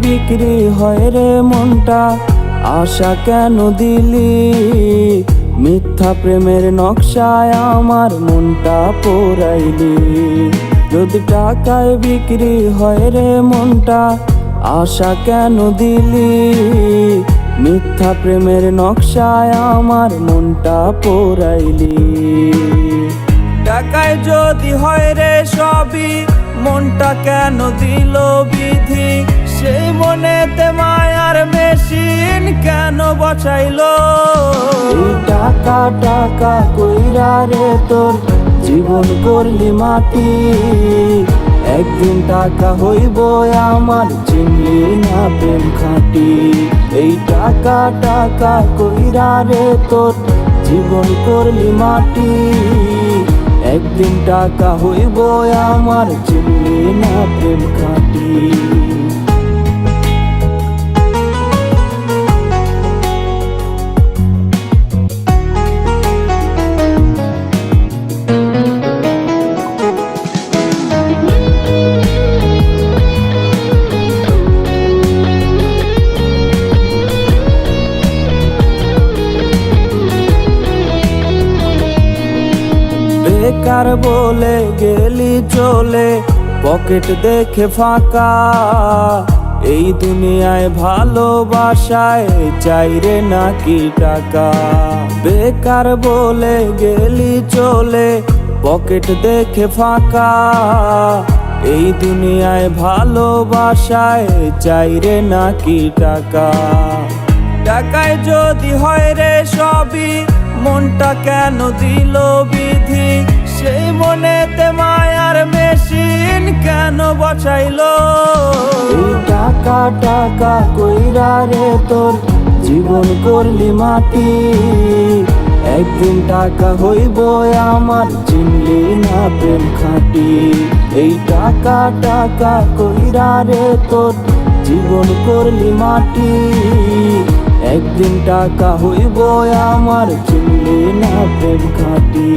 বিক্রি হয় রে মনটা, আশা কেন দিলি? মিথ্যা প্রেমের নকশায় আমার মনটা পোড়াইলি। যদি টাকায় বিক্রি হয় রে মনটা, আশা কেন দিলি? মিথ্যা প্রেমের নকশায় আমার মনটা পোড়াইলি। টাকায় যদি হয় রে সবই, মনটা কেন দিল বিধি? সেই মনেতে মায়ার মেশিন কেন বসাইলো? এই টাকা টাকা কইরা রে তোর জীবন করলি মাটি। একদিন টাকা হইব আমার, চিনলি না প্রেম খাঁটি। এই টাকা টাকা কইরা রে তোর জীবন করলি মাটি। একদিন টাকা হইব আমার, চিনলি না প্রেম খাঁটি। বেকার বলে গেলি চলে, পকেট দেখে ফাঁকা। এই দুনিয়ায় ভালোবাসায় চাই রে নাকি টাকা? বেকার বলে গেলি চলে, পকেট দেখে ফাঁকা। এই দুনিয়ায় ভালোবাসায় চাই রে নাকি টাকা? টাকায় যদি হয় রে সবই, মনটা কেন দিল বিধি? সেই মনেতে মায়ার মেশিন কেন বসাইলো? এই টাকা টাকা কইরা রে তোর জীবন করলি মাটি। একদিন টাকা হইব আমার, চিনলি না প্রেম খাঁটি। এই টাকা টাকা কইরা রে তোর জীবন করলি মাটি। একদিন টাকা হইব আমার, চিনলি না প্রেম খাঁটি।